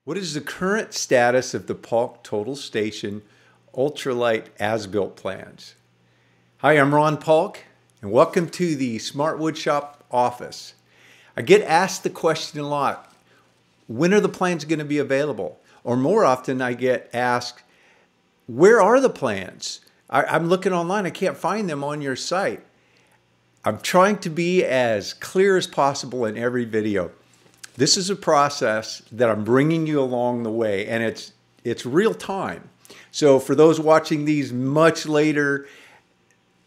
What is the current status of the Paulk Total Station Ultralight as-built plans? Hi, I'm Ron Paulk, and welcome to the Smart Woodshop office. I get asked the question a lot, when are the plans going to be available? Or more often I get asked, where are the plans? I'm looking online, I can't find them on your site. I'm trying to be as clear as possible in every video. This is a process that I'm bringing you along the way, and it's real time. So for those watching these much later,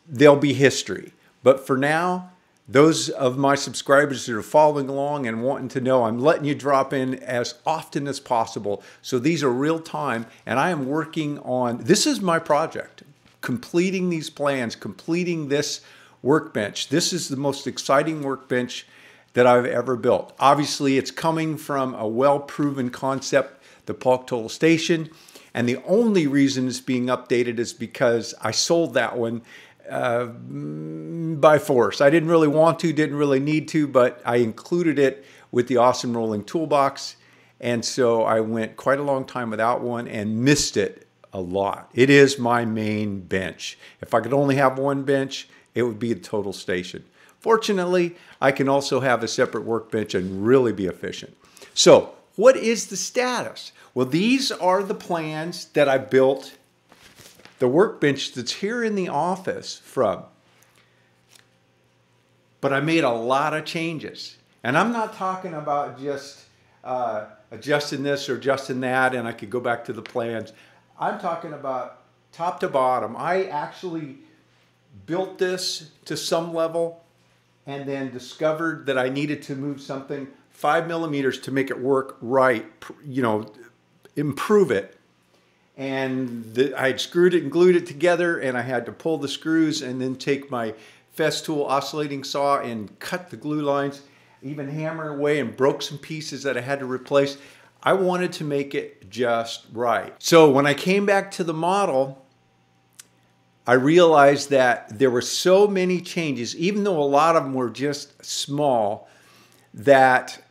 they'll be history. But for now, those of my subscribers that are following along and wanting to know, I'm letting you drop in as often as possible. So these are real time, and I am working on, this is my project, completing these plans, completing this workbench. This is the most exciting workbench that I've ever built. Obviously, it's coming from a well-proven concept, the Paulk Total Station, and the only reason it's being updated is because I sold that one by force. I didn't really want to, didn't really need to, but I included it with the awesome rolling toolbox, and so I went quite a long time without one and missed it a lot. It is my main bench. If I could only have one bench, it would be the Total Station. Fortunately, I can also have a separate workbench and really be efficient. So, what is the status? Well, these are the plans that I built the workbench that's here in the office from. But I made a lot of changes. And I'm not talking about just adjusting this or adjusting that and I could go back to the plans. I'm talking about top to bottom. I actually built this to some level and then discovered that I needed to move something 5 millimeters to make it work right, you know, improve it. And I had screwed it and glued it together, and I had to pull the screws and then take my Festool oscillating saw and cut the glue lines, even hammer away and broke some pieces that I had to replace. I wanted to make it just right. So when I came back to the model, I realized that there were so many changes, even though a lot of them were just small, that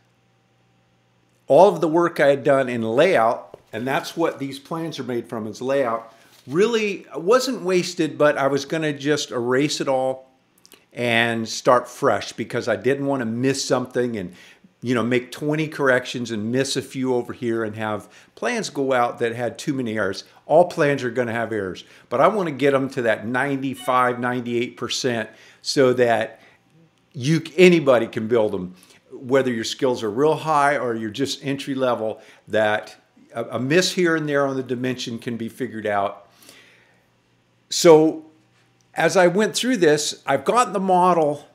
all of the work I had done in layout, and that's what these plans are made from, is layout, really wasn't wasted, but I was going to just erase it all and start fresh because I didn't want to miss something and make 20 corrections and miss a few over here and have plans go out that had too many errors. All plans are going to have errors, but I want to get them to that 95, 98% so that anybody can build them, whether your skills are real high or you're just entry level, that a miss here and there on the dimension can be figured out. So as I went through this, I've gotten the model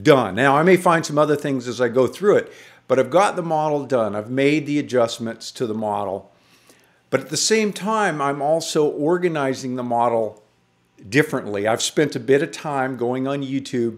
done. Now, I may find some other things as I go through it, but I've got the model done. I've made the adjustments to the model. But at the same time, I'm also organizing the model differently. I've spent a bit of time going on YouTube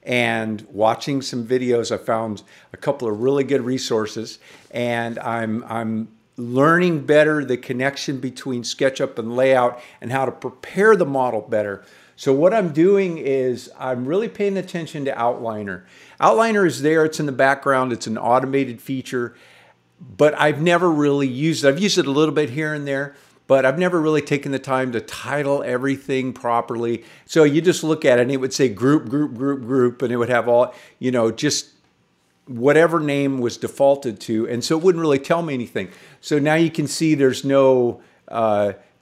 and watching some videos. I found a couple of really good resources, and I'm learning better the connection between SketchUp and layout and how to prepare the model better. So what I'm doing is I'm really paying attention to Outliner. Outliner is there, it's in the background, it's an automated feature, but I've never really used it. I've used it a little bit here and there, but I've never really taken the time to title everything properly. So you just look at it and it would say group, group, group, group, and it would have all, just whatever name was defaulted to, and so it wouldn't really tell me anything. So now you can see there's no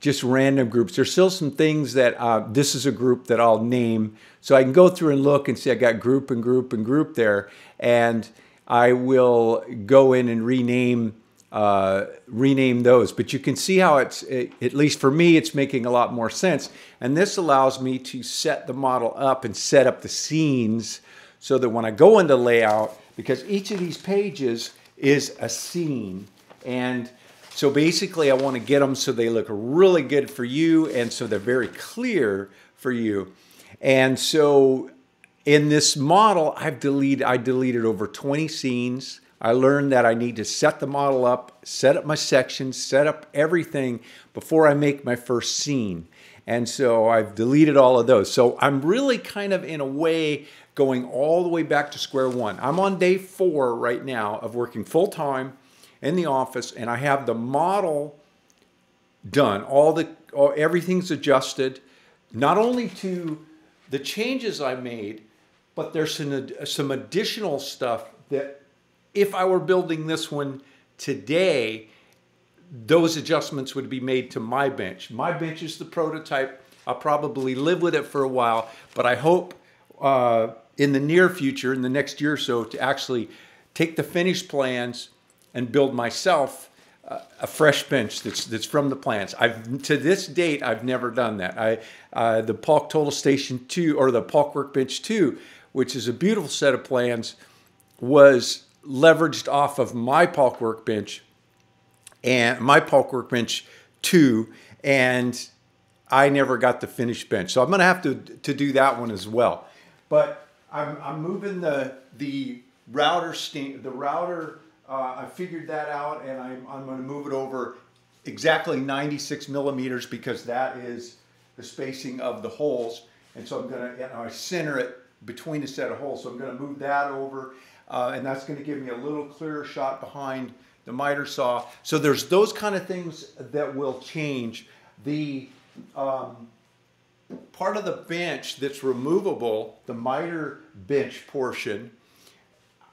just random groups. There's still some things that this is a group that I'll name. So I can go through and look and see I got group and group and group there. And I will go in and rename those. But you can see how at least for me, it's making a lot more sense. And this allows me to set the model up and set up the scenes so that when I go into layout, because each of these pages is a scene, and so basically I want to get them so they look really good for you and so they're very clear for you. And so in this model, I deleted over 20 scenes. I learned that I need to set the model up, set up my sections, set up everything before I make my first scene. And so I've deleted all of those. So I'm really kind of in a way going all the way back to square one. I'm on day 4 right now of working full time in the office, and I have the model done. Everything's adjusted, not only to the changes I made, but there's some additional stuff that if I were building this one today, those adjustments would be made to my bench. My bench is the prototype. I'll probably live with it for a while, but I hope in the near future, in the next year or so, to actually take the finished plans and build myself a fresh bench that's from the plans. To this date, I've never done that. The Paulk Total Station 2, or the Paulk Workbench 2, which is a beautiful set of plans, was leveraged off of my Paulk Workbench and my Paulk Workbench 2, and I never got the finished bench. So I'm going to have to do that one as well. But I'm moving the router I figured that out, and I'm going to move it over exactly 96 millimeters because that is the spacing of the holes. And so I'm going to I center it between a set of holes. So I'm going to move that over, and that's going to give me a little clearer shot behind the miter saw. So there's those kind of things that will change. The part of the bench that's removable, the miter bench portion,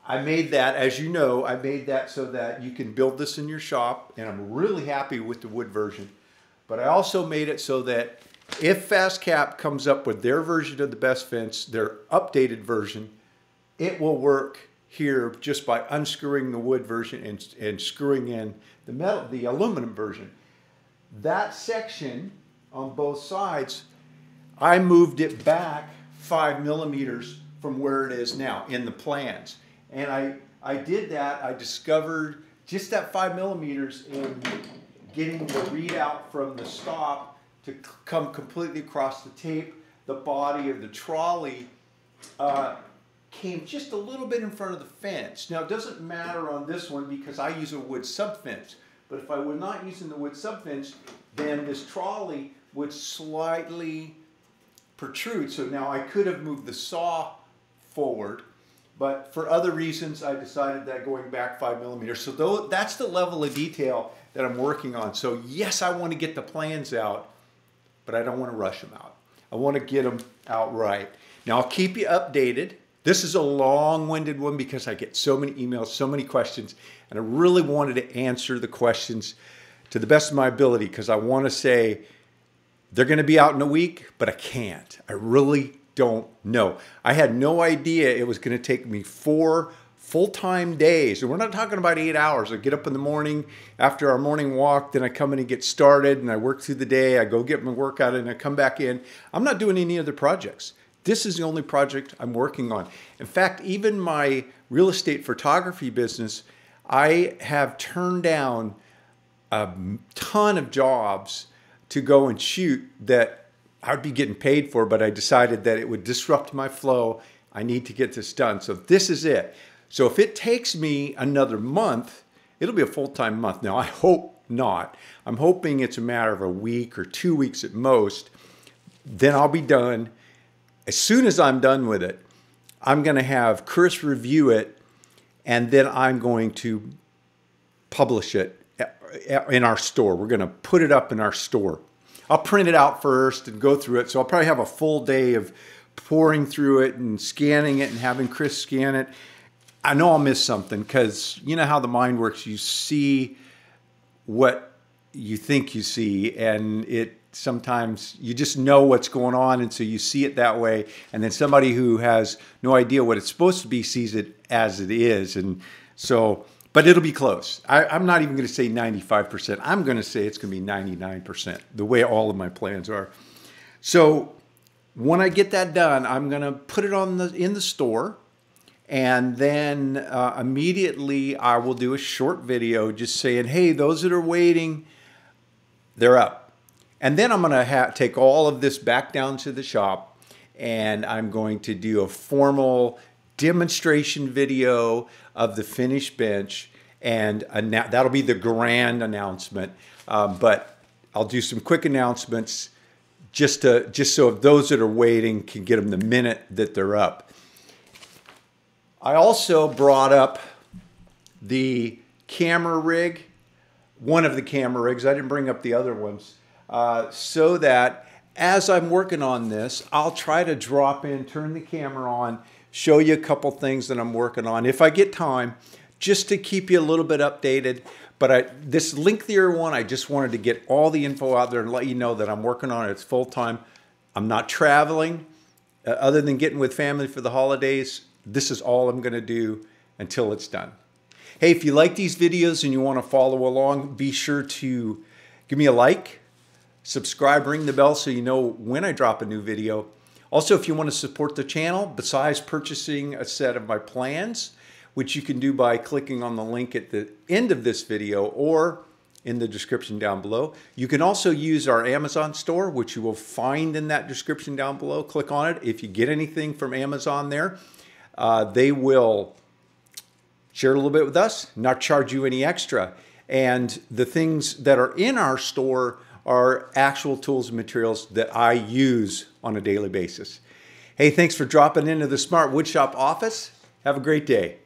I made that, as you know, I made that so that you can build this in your shop, and I'm really happy with the wood version. But I also made it so that if FastCap comes up with their version of the best fence, their updated version, it will work here just by unscrewing the wood version and screwing in the aluminum version. That section on both sides, I moved it back 5 millimeters from where it is now in the plans. And I did that. I discovered just that 5 millimeters in getting the readout from the stop to come completely across the tape. The body of the trolley came just a little bit in front of the fence. Now, it doesn't matter on this one because I use a wood subfence. But if I were not using the wood subfence, then this trolley would slightly protrude. So now I could have moved the saw forward, but for other reasons, I decided that going back 5 millimeters. So that's the level of detail that I'm working on. So yes, I want to get the plans out, but I don't want to rush them out. I want to get them out right. Now, I'll keep you updated. This is a long-winded one because I get so many emails, so many questions, and I really wanted to answer the questions to the best of my ability because I want to say they're going to be out in a week, but I can't. I really don't know. I had no idea it was going to take me 4 full-time days. And we're not talking about 8 hours. I get up in the morning after our morning walk, then I come in and get started, and I work through the day. I go get my workout, and I come back in. I'm not doing any other projects. This is the only project I'm working on. In fact, even my real estate photography business, I have turned down a ton of jobs to go and shoot that I would be getting paid for, but I decided that it would disrupt my flow. I need to get this done. So this is it. So if it takes me another month, it'll be a full-time month. Now, I hope not. I'm hoping it's a matter of a week or 2 weeks at most. Then I'll be done. As soon as I'm done with it, I'm going to have Chris review it, and then I'm going to publish it in our store. We're going to put it up in our store. I'll print it out first and go through it. So I'll probably have a full day of pouring through it and scanning it and having Chris scan it. I know I'll miss something because you know how the mind works. You see what you think you see, and sometimes you just know what's going on, and so you see it that way, and then somebody who has no idea what it's supposed to be sees it as it is. And so, but it'll be close. I'm not even going to say 95%. I'm going to say it's going to be 99%, the way all of my plans are. So when I get that done, I'm going to put it in the store, and then immediately I will do a short video just saying, hey, those that are waiting, they're up. And then I'm going to take all of this back down to the shop, and I'm going to do a formal demonstration video of the finished bench, and that'll be the grand announcement. But I'll do some quick announcements just so those that are waiting can get them the minute that they're up. I also brought up the camera rig, one of the camera rigs, I didn't bring up the other ones, so that as I'm working on this, I'll try to drop in, turn the camera on, show you a couple things that I'm working on if I get time, just to keep you a little bit updated. But this lengthier one, I just wanted to get all the info out there and let you know that I'm working on it. It's full time. I'm not traveling other than getting with family for the holidays. This is all I'm going to do until it's done. Hey, if you like these videos and you want to follow along, be sure to give me a like, subscribe, ring the bell so you know when I drop a new video. Also, if you want to support the channel, besides purchasing a set of my plans, which you can do by clicking on the link at the end of this video or in the description down below, you can also use our Amazon store, which you will find in that description down below. Click on it. If you get anything from Amazon there, they will share a little bit with us, not charge you any extra. And the things that are in our store are actual tools and materials that I use on a daily basis. Hey, thanks for dropping into the Smart Woodshop office. Have a great day.